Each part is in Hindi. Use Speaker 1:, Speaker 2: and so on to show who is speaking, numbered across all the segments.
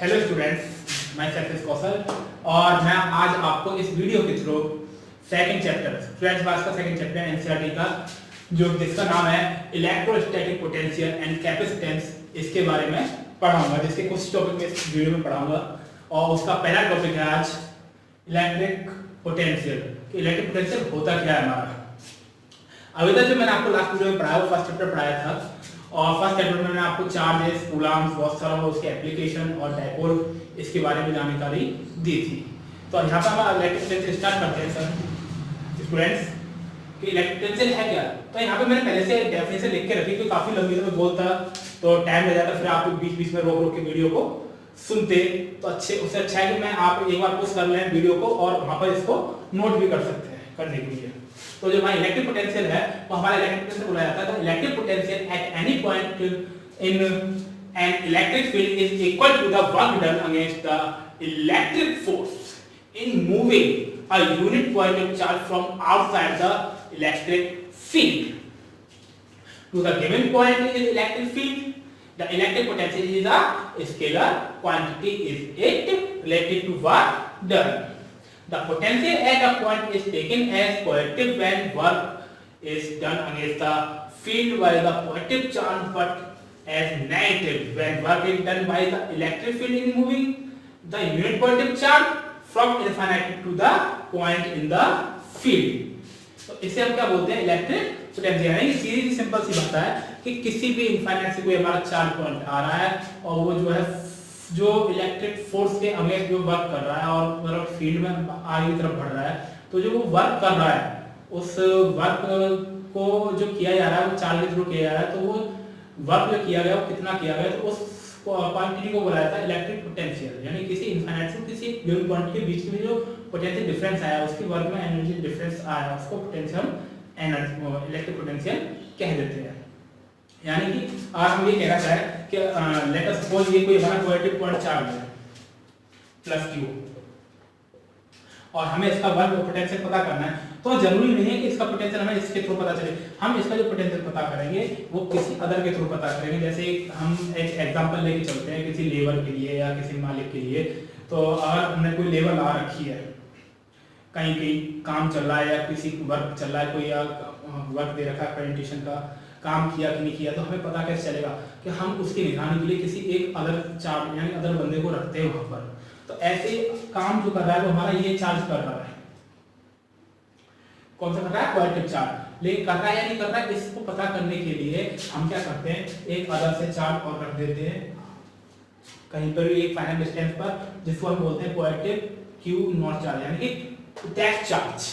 Speaker 1: हेलो स्टूडेंट्स, मैं सक्सेस कौशल और मैं आज आपको इस वीडियो के through second chapter twelfth class का सेकंड चैप्टर एनसीईआरटी का जो जिसका नाम है इलेक्ट्रोस्टैटिक पोटेंशियल एंड कैपेसिटेंस इसके बारे में पढ़ाऊंगा, जिसके कुछ टॉपिक में इस वीडियो में पढ़ाऊंगा। और उसका पहला टॉपिक है आज इलेक्ट्रिक पोटेंशियल कि इलेक्ट्रिक पोटेंशियल होता क्या है हमारा। अभी तक जो मैंने आपको लास्ट वीडियो में पढ़ाया वो फर्स्ट चैप्टर पढ़ाया था और फर्स्ट चैप्टर में मैंने आपको चार्जेस, कूलम्स, बहुत सारा उसके एप्लीकेशन और डायपोल इसके बारे में जानकारी दी थी। तो यहाँ पर हम इलेक्ट्रिक पोटेंशियल स्टार्ट करते हैं सर स्टूडेंट्स कि इलेक्ट्रिक पोटेंशियल है क्या। तो यहाँ पे मैंने पहले से डेफिनेशन लिख के रखी, क्योंकि काफी लंबी मैं बोलता तो टाइम लग जाता, फिर आप बीच बीच में रोक रोक के वीडियो को सुनते तो अच्छे, उससे अच्छा है कि मैं आप एक बार पुश कर लें वीडियो को और वहां पर इसको नोट भी कर सकते हैं करने के लिए। तो जो हमारा इलेक्ट्रिक पोटेंशियल है वो हमारा इलेक्ट्रिक पोटेंशियल बोला जाता है। तो electric potential at any point in an electric field is equal to the work done against the electric force in moving a unit point of charge from outside the electric field to the given point in electric field. The electric potential is a scalar quantity, is it related to work done. The potential at a point is taken as positive when work is done against the field by the positive charge, but as negative when work is done by the electric field in moving the unit positive charge from infinity to the point in the field. तो इसे हम क्या बोलते हैं इलेक्ट्रिक पोटेंशियल। यानी सीधी सिंपल सी बात है कि किसी भी इनफाइनाइट से कोई हमारा चार्ज पॉइंट आ रहा है और वो जो है जो इलेक्ट्रिक फोर्स के अगेंस्ट जो वर्क कर रहा है और मतलब फील्ड में आगे की तरफ बढ़ रहा है, तो जो वो वर्क कर रहा है उस वर्क को जो किया जा रहा है वो चार्ज के थ्रू किया जा रहा है, तो वो वर्क जो किया गया वो कितना किया गया, तो उस क्वांटिटी को बोला जाता है इलेक्ट्रिक पोटेंशियल। यानी किसी इनफाइनाइट से किसी गिवन क्वांटिटी के बीच में जो पोटेंशियल डिफरेंस आया, उसकी वर्क में एनर्जी डिफरेंस आया, उसको पोटेंशियल एनर्जी इलेक्ट्रिक पोटेंशियल कह देते हैं। यानी कि आज हम ये कहना चाहें कि लेट अस सपोज ये कोई हमारा पॉजिटिव पॉइंट चार्ज है प्लस क्यू और हमें इसका वर्क पोटेंशियल पता करना है, तो जरूरी नहीं है कि इसका पोटेंशियल हमें इसके थ्रू पता चले। हम इसका जो पोटेंशियल पता करेंगे वो किसी अदर के थ्रू पता करेंगे। जैसे हम एक एग्जांपल लेके चलते हैं किसी लेबर के लिए या किसी मालिक के लिए। तो अगर हमने कोई लेबर ला रखी है, कहीं कहीं काम चल रहा है या किसी वर्क चल रहा है, कोई या वर्क दे रखा है प्रेजेंटेशन का, काम किया कि नहीं किया, तो हमें पता कैसे चलेगा कि हम उसकी निगरानी के लिए किसी एक अदर चार्ज यानी अदर बंदे को रखते हैं वहां पर। तो ऐसे काम जो कर रहा है वो हमारा ये चार्ज कर रहा है, कौन सा कर रहा है पॉजिटिव चार्ज, लेकिन कर रहा है या नहीं कर रहा है इसको पता करने के लिए हम क्या करते हैं एक अदर से चार्ज और रख देते हैं कहीं पर भी एक फाइनल डिस्टेंस पर, जिसको हम बोलते हैं पॉजिटिव क्यू नॉट चार्ज यानी कि दैट चार्ज।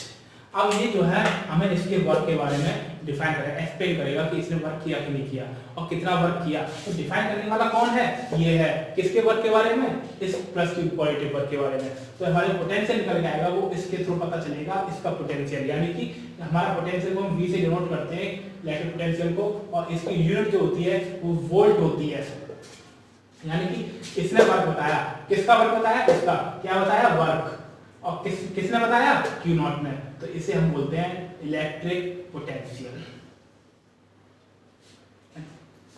Speaker 1: अब ये जो है हमें इसके वर्क के बारे में डिफाइन करेगा, एक्सप्लेन करेगा कि इसने वर्क किया कि नहीं किया और कितना वर्क किया। तो डिफाइन करने वाला कौन है, ये है। किसके वर्क के बारे में, इस प्लस क्यू पॉजिटिव वर्क के बारे में। तो हमारे पोटेंशियल निकल के आएगा, वो इसके थ्रू पता चलेगा इसका पोटेंशियल। यानी कि हमारा पोटेंशियल को हम V से डिनोट करते हैं इलेक्ट्रिक पोटेंशियल को, और इसकी यूनिट जो होती है वो वोल्ट होती है। यानी कि इसने वर्क बताया, किसका वर्क बताया, इसका क्या बताया वर्क, और किसने बताया क्यू नॉट ने। तो इसे हम बोलते हैं इलेक्ट्रिक पोटेंशियल।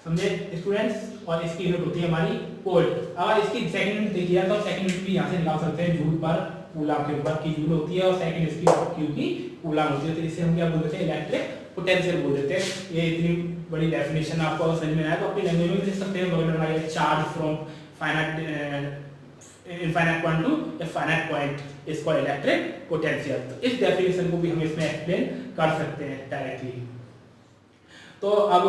Speaker 1: समझे स्टूडेंट्स। और इसकी यूनिट होती है हमारी वोल्ट। अगर इसकी सेकंड यूनिट देखिए तो सेकंड यूनिट भी यहां से निकाल सकते हैं, जूल पर कूलम के ऊपर की जूल होती है और सेकंड इसकी क्यू की कूलम होती है। तो इसे हम क्या बोल देते हैं इलेक्ट्रिक पोटेंशियल बोल देते हैं। ये इतनी बड़ी डेफिनेशन आपको अगर समझ में आए तो अपनी लैंग्वेज में लिख सकते हैं, charge from finite infinite point to a finite point is called electric potential। तो इस डेफिनेशन को भी हम इसमें एक्सप्लेन कर सकते हैं डायरेक्टली। तो अब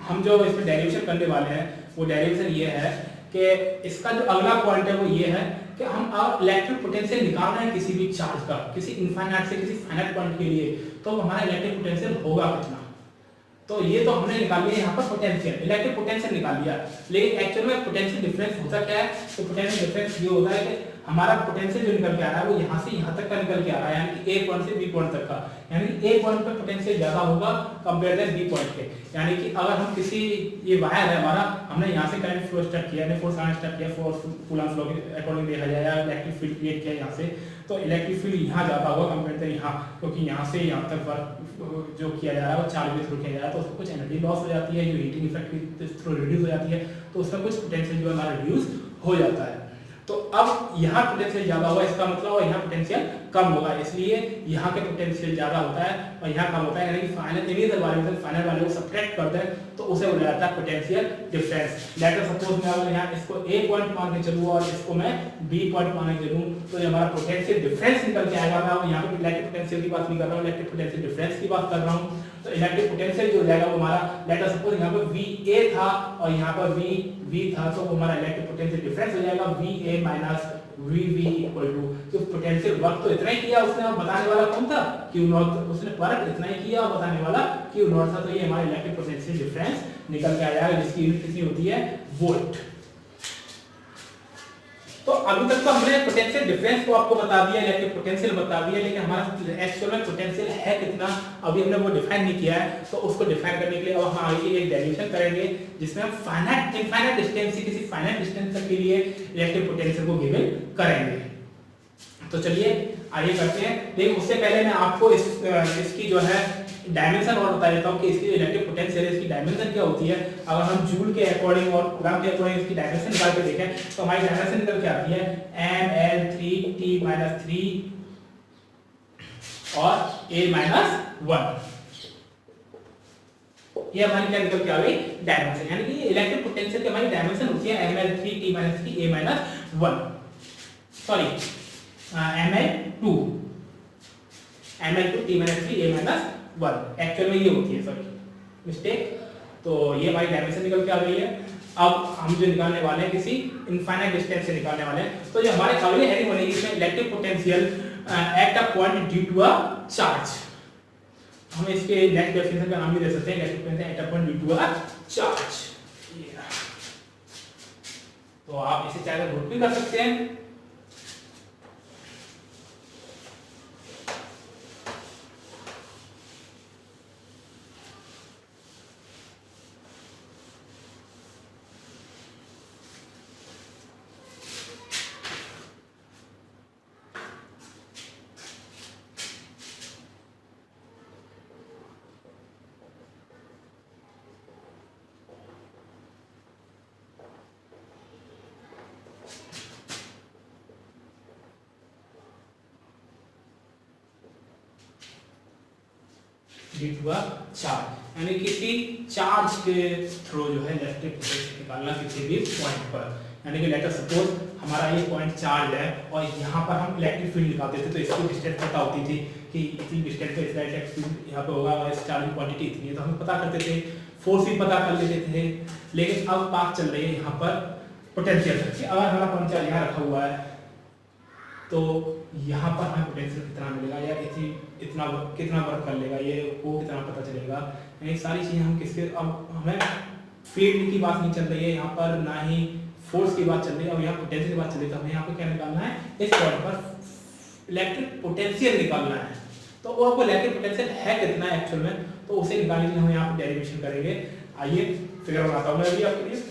Speaker 1: हम जो इसमें डेरिवेशन करने वाले हैं वो डेरिवेशन ये है कि इसका जो अगला पॉइंट है वो ये है कि हम अब इलेक्ट्रिक पोटेंशियल निकाल रहे हैं किसी भी चार्ज का, किसी इनफाइनाइट से किसी फाइनाइट पॉइंट के लिए, तो हमारा इलेक्ट्रिक पोटेंशियल होगा कितना। तो ये तो हमने निकाल लिया यहाँ पर पोटेंशियल, इलेक्ट्रिक पोटेंशियल निकाल लिया, लेकिन एक्चुअल में पोटेंशियल डिफरेंस होता क्या है। तो पोटेंशियल डिफरेंस ये होता है कि हमारा पोटेंशियल जो निकल के आ रहा है वो यहाँ से यहाँ तक का निकल के आ रहा है, यानी कि ए पॉइंट से बी पॉइंट तक का। यानी कि ए पॉइंट पर पोटेंशियल ज्यादा होगा कंपेयर टू बी पॉइंट के। यानी कि अगर हम किसी ये वायर है हमारा, हमने यहाँ से करंट फ्लो स्टार्ट किया, यानी फोर्स करंट स्टार्ट किया, फोर्स कूलम फ्लो के अकॉर्डिंग देखा जाए, या इलेक्ट्रिक फील्ड क्रिएट किया यहाँ से, तो इलेक्ट्रिक फील्ड यहाँ ज्यादा होगा कंपेयर टू यहाँ, क्योंकि यहाँ से यहाँ तक वर्क जो किया जा रहा है वो चार्ज के थ्रू किया जा रहा है। तो उसको कुछ एनर्जी लॉस हो जाती है, जो हीटिंग इफेक्ट के थ्रू रिड्यूस हो जाती है, तो उसका कुछ पोटेंशियल जो है हमारा रिड्यूस हो जाता है। तो अब यहाँ पोटेंशियल ज्यादा होगा, इसका मतलब और यहाँ पोटेंशियल कम होगा, इसलिए यहाँ के पोटेंशियल ज्यादा होता है और यहाँ कम होता है, यानी कि फाइनल इनिशियल वैल्यू से फाइनल वैल्यू को सब्ट्रैक्ट करते हैं तो उसे बोला जाता है potential difference. Let us suppose मैं अगर यहाँ इसको A पॉइंट मान के चलूँ और इसको मैं B पॉइंट मान के चलूँ तो ये हमारा पोटेंशियल डिफरेंस निकल के आएगा। मैं यहाँ पे इलेक्ट्रिक पोटेंशियल की बात नहीं कर रहा हूँ, इलेक्ट्रिक पोटेंशियल डिफरेंस की बात कर रहा हूँ। तो इलेक्ट्रिक पोटेंशियल जो हो जाएगा वो हमारा, लेट अस सपोज यहाँ पे VA था और यहाँ पर VB था, तो हमारा इलेक्ट्रिक पोटेंशियल डिफरेंस हो जाएगा VA minus VB equal to, तो पोटेंशियल वर्क तो इतना ही किया उसने और बताने वाला कौन था, Q नॉट, उसने वर्क इतना ही किया और बताने वाला Q नॉट था। तो ये हमारा इलेक्ट्रिक पोटेंशियल डिफरेंस निकल के आ जाएगा, जिसकी यूनिट कितनी होती है, वोल्ट। तो अभी तक तो हमने पोटेंशियल डिफरेंस को आपको बता दिया, इलेक्ट्रिक पोटेंशियल बता दिया, लेकिन हमारा एक्चुअल में पोटेंशियल है कितना अभी हमने वो डिफाइन नहीं किया है। तो उसको डिफाइन करने के लिए अब हम आगे एक डेरिवेशन करेंगे जिसमें हम फाइनाइट इनफाइनाइट डिस्टेंस से किसी फाइनाइट डिस्टेंस तक के लिए इलेक्ट्रिक पोटेंशियल को गिवन करेंगे। तो चलिए आगे करते हैं, लेकिन उससे पहले मैं आपको इसकी जो है डायमेंशन और बता देता हूं कि इसकी इलेक्ट्रिक पोटेंशियल इसकी डायमेंशन क्या होती है। अगर हम जूल के अकॉर्डिंग और कूलम के अकॉर्डिंग इसकी डायमेंशन निकाल के देखें तो हमारी डायमेंशन निकल के आती है ml3t-3 और a-1। ये हमारी क्या निकल के आ गई, डायमेंशन, यानी कि इलेक्ट्रिक पोटेंशियल की हमारी डायमेंशन होती है ml3t-3 a-1, sorry ml2t-3 a-1 actual में ये होती है, सॉरी मिस्टेक। तो ये हमारी डायमेंशन निकल के आ गई है। अब हम जो निकालने वाले हैं किसी इनफाइनाइट डिस्टेंस से निकालने वाले हैं, तो जो हमारे अगली हेडिंग बनेगी इसमें electric potential at a point due to a charge. हम इसके नेक्स्ट डेफिनेशन का नाम भी दे सकते हैं electric potential at a point due to a charge. तो आप इसे चाहे तो नोट भी कर सकते हैं। ड्यू टू अ चार्ज, यानी किसी चार्ज के थ्रू जो है इलेक्ट्रिक पोटेंशियल निकालना किसी भी पॉइंट पर, यानी कि लेट अस सपोज हमारा ये पॉइंट चार्ज है और यहाँ पर हम इलेक्ट्रिक फील्ड निकालते थे तो इसकी डिस्टेंस पता होती थी कि इतनी डिस्टेंस पे इसका इलेक्ट्रिक फील्ड यहाँ पे होगा और इस चार्ज की क्वांटिटी इतनी है, तो हम पता करते थे, फोर्स भी पता कर लेते थे। लेकिन अब बात चल रही है यहाँ पर पोटेंशियल की। अगर हमारा पॉइंट चार्ज यहाँ रखा हुआ है तो यहाँ पर हमें पोटेंशियल कितना मिलेगा या इतना कितना वर्क कर लेगा, ये वो कितना पता चलेगा, यानी सारी चीजें हम किसके, अब हमें फील्ड की बात नहीं चल रही है यहाँ पर, ना ही फोर्स की बात चल रही है, अब यहाँ पोटेंशियल की बात चल रही है। तो हमें यहाँ पे क्या निकालना है, इस पॉइंट पर इलेक्ट्रिक पोटेंशियल निकालना है। तो वो आपको इलेक्ट्रिक पोटेंशियल है कितना एक्चुअल में, तो उसे निकालने के लिए हम यहाँ पे डेरिवेशन करेंगे। आइए फिगर बनाता हूँ मैं अभी आपके लिए।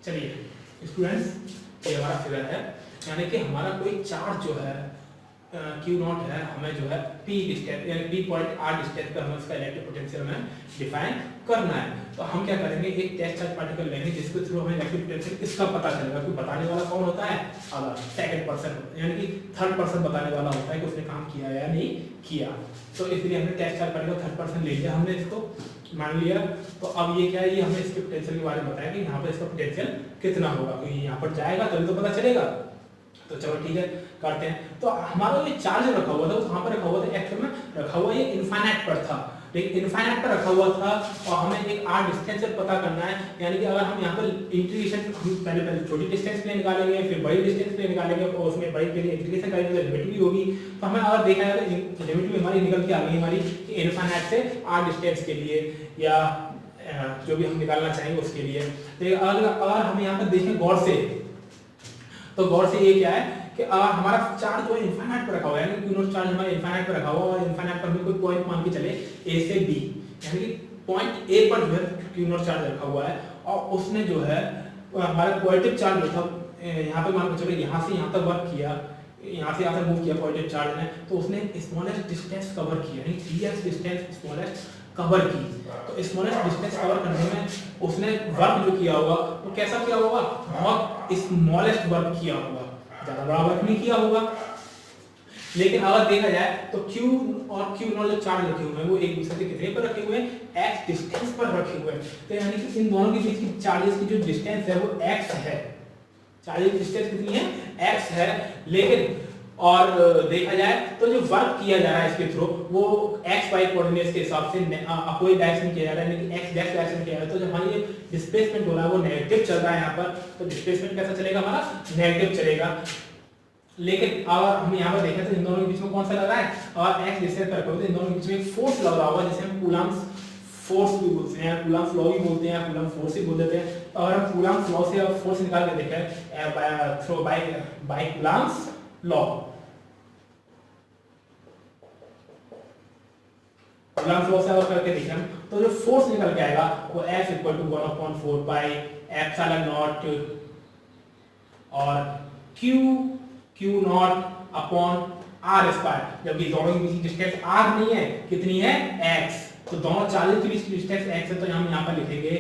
Speaker 1: चलिए स्टूडेंट्स, ये हमारा फिगर है, यानी कि हमारा कोई चार्ज जो है Q नॉट है, हमें जो है P डिस्टेंस यानी P पॉइंट R डिस्टेंस पर हमें उसका इलेक्ट्रिक पोटेंशियल में डिफाइन करना है। तो हम क्या करेंगे, एक टेस्ट चार्ज पार्टिकल लेंगे जिसके थ्रू हमें इलेक्ट्रिक पोटेंशियल इसका पता चलेगा। कि बताने वाला कौन होता है, अदर सेकंड पर्सन, यानी कि थर्ड पर्सन बताने वाला होता है कि उसने काम किया या नहीं किया। तो इसलिए हमने test charge particle third person ले लिया, हमने इसको मान लिया। तो अब ये क्या है, ये हमें इसके पोटेंशियल के बारे में बताया कि यहाँ पर इसका पोटेंशियल कितना होगा, क्योंकि यहाँ पर जाएगा तभी तो पता चलेगा। तो चलो ठीक है करते हैं। तो हमारा ये चार्ज रखा हुआ था वो कहाँ पर रखा हुआ था, एक्चुअल में रखा हुआ ये इनफाइनाइट पर था, लेकिन इनफाइनाइट पर रखा हुआ था और हमें एक r डिस्टेंस पता करना है। यानी कि अगर हम यहाँ पर इंटीग्रेशन पहले छोटी डिस्टेंस पे निकालेंगे, फिर बड़ी डिस्टेंस पे निकालेंगे और उसमें बड़ी के लिए इंटीग्रेशन करेंगे तो लिमिट भी होगी। तो हमें अगर देखा जाए तो लिमिट भी हमारी निकल के आ गई हमारी इनफाइनाइट से r डिस्टेंस के लिए या जो भी हम निकालना चाहेंगे उसके लिए। तो अगर हम यहाँ पर देखें गौर से, तो गौर से ये क्या है कि हमारा चार्ज जो है इनफाइनाइट पर रखा हुआ है, यानी कि यूनिट चार्ज हमारा इनफाइनाइट पर रखा हुआ है और इनफाइनाइट पर हमें कोई पॉइंट मान के चले ए से बी, यानी कि पॉइंट ए पर जो है यूनिट चार्ज रखा हुआ है और उसने जो है हमारा पॉजिटिव चार्ज जो था यहाँ पे मान के चलो यहाँ से यहाँ तक वर्क किया, यहाँ से यहाँ तक मूव किया पॉजिटिव चार्ज ने, तो उसने स्मॉलेस्ट डिस्टेंस कवर किया, यानी dx डिस्टेंस स्मॉलेस्ट कवर की। तो स्मॉलेस्ट डिस्टेंस कवर करने में उसने वर्क जो किया होगा वो कैसा किया होगा, बहुत स्मॉलेस्ट वर्क किया होगा, ज्यादा बड़ा वर्क नहीं किया होगा। लेकिन अगर देखा जाए तो Q और Q नॉट जो चार्ज रखे हुए हैं वो एक दूसरे से कितने पर रखे हुए हैं, x डिस्टेंस पर रखे हुए हैं। तो यानी कि इन दोनों के बीच की चार्जेस की जो डिस्टेंस है वो x है, चार्जेस की डिस्टेंस कितनी है, x है। लेकिन और देखा जाए तो जो वर्क किया जा रहा है इसके थ्रू वो x y कोऑर्डिनेट्स के हिसाब से अपोजिट डायरेक्शन में किया जा रहा है, लेकिन x डैश डायरेक्शन में किया जा रहा है। तो जब हमारी ये डिस्प्लेसमेंट हो रहा है वो नेगेटिव चल रहा है यहाँ पर, तो डिस्प्लेसमेंट कैसा चलेगा, हमारा नेगेटिव चलेगा। लेकिन अगर हम यहाँ पर देखें तो इन दोनों के बीच में कौन सा लग रहा है, और x डिस्टेंस पर तो इन दोनों के बीच में एक फोर्स लग रहा होगा जिसे हम कूलम्ब फोर्स भी बोलते हैं, कूलम्ब लॉ भी बोलते हैं, कूलम्ब फोर्स भी बोल देते हैं। तो अगर हम कूलम्ब लॉ से फोर्स निकाल के देखें through by Coulomb law, Coulomb law से अगर करके देखें तो जो फोर्स निकल के आएगा वो F = 1/4 पाई एप्सिलॉन नॉट और Q not upon r square, जबकि दोनों के बीच की डिस्टेंस r नहीं है, कितनी है, x। तो दोनों चार्जेस के बीच की डिस्टेंस x है, तो हम यहाँ पर लिखेंगे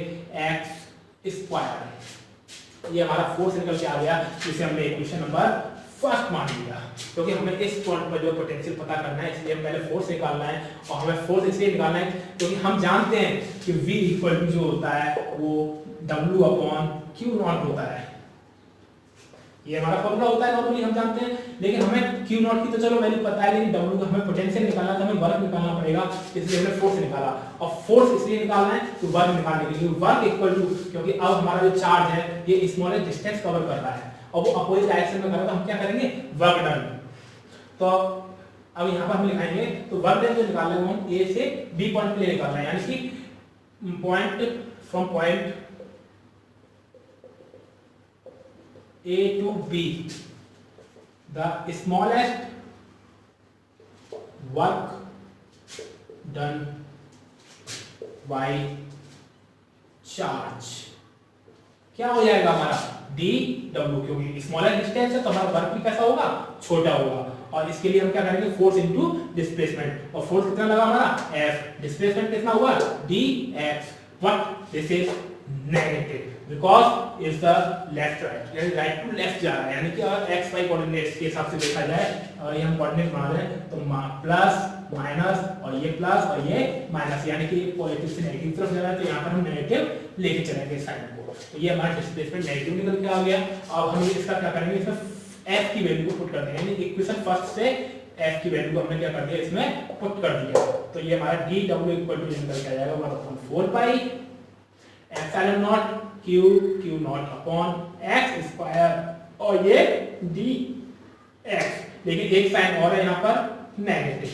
Speaker 1: x स्क्वायर। ये हमारा फोर्स निकल के आ गया, जिसे हमने इक्वेशन नंबर फर्स्ट मान लिया। क्योंकि हमें इस पॉइंट पर जो पोटेंशियल पता करना है, इसलिए हम पहले फोर्स निकालना है। और हमें फोर्स इसलिए निकालना है क्योंकि हम जानते हैं कि V जो होता है वो W/Q नॉट होता है, ये हमारा फॉर्मूला होता है नॉर्मली हम जानते हैं। लेकिन हमें Q नॉट की तो चलो वैल्यू पता है, लेकिन W का हमें पोटेंशियल निकालना है, तो हमें वर्क निकालना पड़ेगा, इसलिए हमने फोर्स निकाला। और फोर्स इसलिए निकालना है तो वर्क निकालने के लिए, वर्क इक्वल टू, क्योंकि अब हमारा जो चार्ज है ये स्मॉलेस्ट डिस्टेंस कवर कर रहा है और वो अपोजिट डायरेक्शन में कर रहा है, तो हम क्या करेंगे, वर्क डन। तो अब यहाँ पर हम लिखाएंगे, तो वर्क डन जो निकालना है वो हम A से B पॉइंट पे निकालना है, यानी कि point from point A to B, the smallest work done by charge क्या हो जाएगा हमारा dW, क्योंकि स्मॉलेस्ट डिस्टेंस है तो हमारा वर्क भी कैसा होगा, छोटा होगा। और इसके लिए हम क्या करेंगे, फोर्स इनटू डिस्प्लेसमेंट, और फोर्स कितना लगा हमारा F, डिस्प्लेसमेंट कितना हुआ dx, but this is negative because is the left right, यानी राइट टू लेफ्ट जा रहा है। यानी कि अगर x y कोऑर्डिनेट्स के हिसाब से देखा जाए, ये हम कोऑर्डिनेट बना रहे हैं तो प्लस माइनस और ये प्लस और ये माइनस, यानी कि पॉजिटिव से नेगेटिव तरफ जा रहा है, तो यहाँ पर हम नेगेटिव लेके चलेंगे साइन को। तो ये हमारा डिस्प्लेसमेंट नेगेटिव निकल के आ गया। अब हम इसका क्या करेंगे, इसमें f की वैल्यू को पुट कर देंगे, यानी इक्वेशन फर्स्ट से f की वैल्यू को हमने क्या कर दिया, इसमें पुट कर दिया। तो ये हमारा dW निकल के आ जाएगा 1/4 pi epsilon not Q not upon x square और ये dx, लेकिन एक साइन और है यहाँ पर नेगेटिव,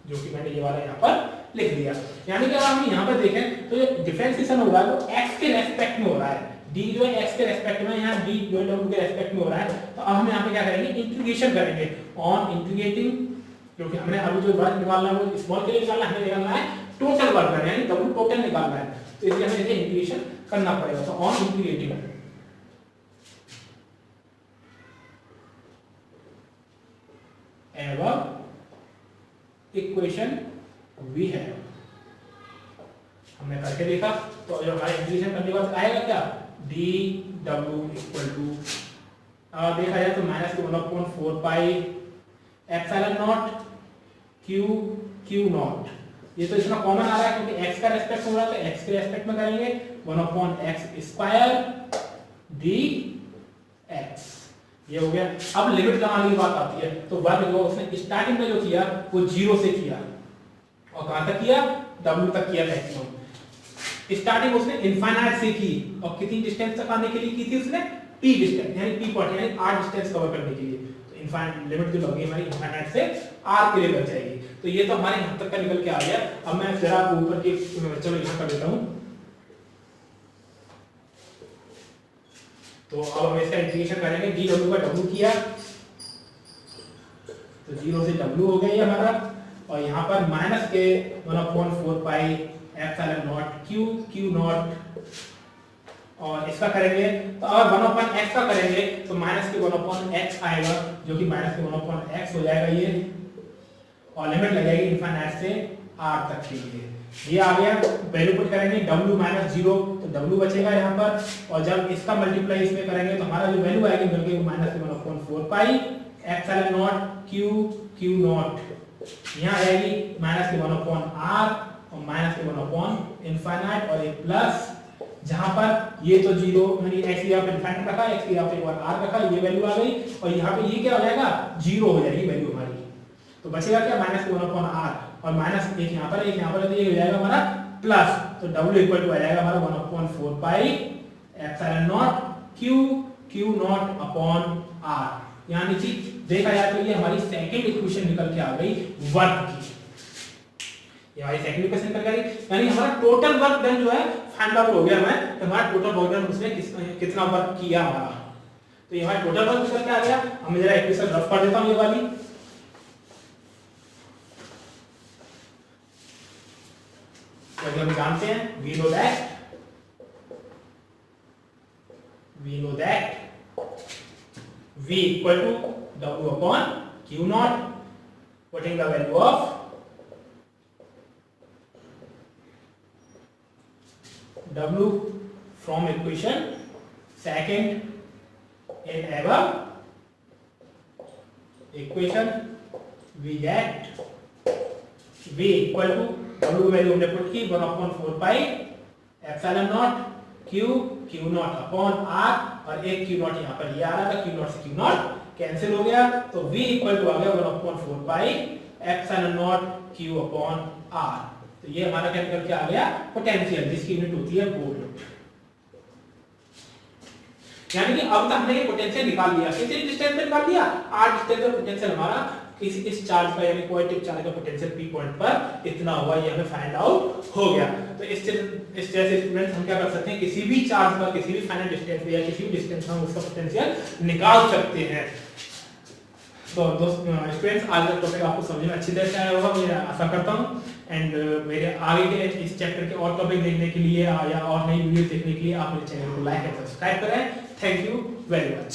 Speaker 1: जो कि मैंने ये वाला यहाँ पर लिख दिया। यानी कि अगर हम यहाँ पर देखें तो ये डिफरेंशिएशन हो रहा है वो x के रेस्पेक्ट में हो रहा है, d जो है x के रेस्पेक्ट में, यहाँ d जो है w के रेस्पेक्ट में हो रहा है। तो अब हम यहाँ पे क्या करेंगे, इंटीग्रेशन करेंगे ऑन इंटीग्रेटिंग, क्योंकि हमने अभी जो वर्क निकालना है वो स्मॉल के लिए निकालना है, हमें निकालना है टोटल वर्क करना है, यानी w टोटल निकालना है, तो इसलिए हमें इसे इंटीग्रेशन करना पड़ेगा। तो ऑन इंटीग्रेटिंग एवं इक्वेशन वी है, हमने करके देखा, तो जो हमारा इंटीग्रेशन करने के बाद आएगा क्या, डी डब्ल्यू इक्वल टू देखा जाए तो minus 1/4 pi epsilon not Q Q not, ये तो इसमें कॉमन आ रहा है क्योंकि x का रेस्पेक्ट हो रहा है, तो x के रेस्पेक्ट में करेंगे 1/x² dx, ये हो गया। अब लिमिट लगाने की बात आती है, तो वर्ग जो उसने स्टार्टिंग में जो किया वो 0 से किया और कहां तक किया, w तक किया मैक्सिमम। स्टार्टिंग उसने इनफाइनाइट से की और कितनी डिस्टेंस तक आने के लिए की थी उसने, p डिस्टेंस यानी p पॉइंट यानी r डिस्टेंस कवर करने के लिए, तो इनफाइनाइट लिमिट जो लगी हमारी इनफाइनाइट से r के लिए बच जाएगी। तो ये तो हमारे यहां तक का निकल के आ गया। अब मैं जरा ऊपर के चलो यहां कर देता हूं, तो अब हम इसका इंटीग्रेशन करेंगे, dw का w किया तो 0 से w हो गया ये हमारा, और यहाँ पर माइनस के 1/4 pi epsilon not q q not, और इसका करेंगे तो अगर 1/x का करेंगे तो माइनस के 1/x आएगा जो कि माइनस के 1/x हो जाएगा ये, और लिमिट लगेगी इनफाइनाइट से r तक के लिए। ये आ गया, वैल्यू पुट करेंगे w माइनस 0 तो w बचेगा यहाँ पर, और जब इसका मल्टीप्लाई इसमें करेंगे तो हमारा जो वैल्यू आएगी बल्कि minus 1/4 pi epsilon not q q not, यहाँ आएगी माइनस के 1/r और माइनस के 1 इनफाइनाइट और एक प्लस, जहां पर ये तो 0 यानी x यहाँ पे इनफाइनाइट रखा, x यहाँ पे एक बार r रखा, ये वैल्यू आ गई, और यहाँ पे ये क्या हो जाएगा, 0 हो जाएगी वैल्यू हमारी, तो बचेगा क्या माइनस के 1/r और माइनस एक यहाँ पर एक यहाँ पर, तो ये हो जाएगा हमारा प्लस, तो w इक्वल टू आ जाएगा हमारा 1/4 pi epsilon not q q not upon r। यहाँ नीचे देखा जाए तो ये हमारी सेकंड इक्वेशन निकल के आ गई वर्क की, ये हमारी सेकंड इक्वेशन निकल गई, यानी हमारा टोटल वर्क डन जो है फाइंड आउट हो गया हमें, तो हमारा टोटल वर्क डन उसने कितना वर्क किया हमारा, तो ये हमारा टोटल वर्क निकल के आ गया। हम जरा इक्वेशन रफ कर देता हूं ये वाली, तो हम जानते हैं we know that v equal to w upon q naught, putting the value of w from equation second in above equation, we get v equal to w value हमने पुट की 1/4 pi epsilon not q q not upon r, और एक q नॉट यहाँ पर ये आ रहा था, q नॉट से q नॉट कैंसिल हो गया, तो v इक्वल टू आ गया 1/4 pi epsilon not q upon r। तो ये हमारा क्या निकल के आ गया, पोटेंशियल, जिसकी यूनिट होती है वोल्ट। यानी कि अब तक हमने ये पोटेंशियल निकाल लिया, कितनी डिस्टेंस पे निकाल लिया, r डिस्टेंस पे पोटेंशियल हमारा इस चार्ज का यानी पॉजिटिव चार्ज का पोटेंशियल p पॉइंट पर इतना हुआ, ये हमें फाइंड आउट हो गया। तो इस तरह से स्टूडेंट्स हम क्या कर सकते हैं, किसी भी चार्ज पर किसी भी फाइनाइट डिस्टेंस पे या किसी भी डिस्टेंस पर उसका पोटेंशियल निकाल सकते हैं। तो दोस्तों स्टूडेंट्स आज का टॉपिक आपको समझ में अच्छी तरह से आया होगा, मैं आशा करता हूं, एंड मेरे आगे के इस चैप्टर के और टॉपिक देखने के लिए या और नई वीडियो देखने के लिए आप मेरे चैनल को लाइक एंड सब्सक्राइब करें। Thank you very much.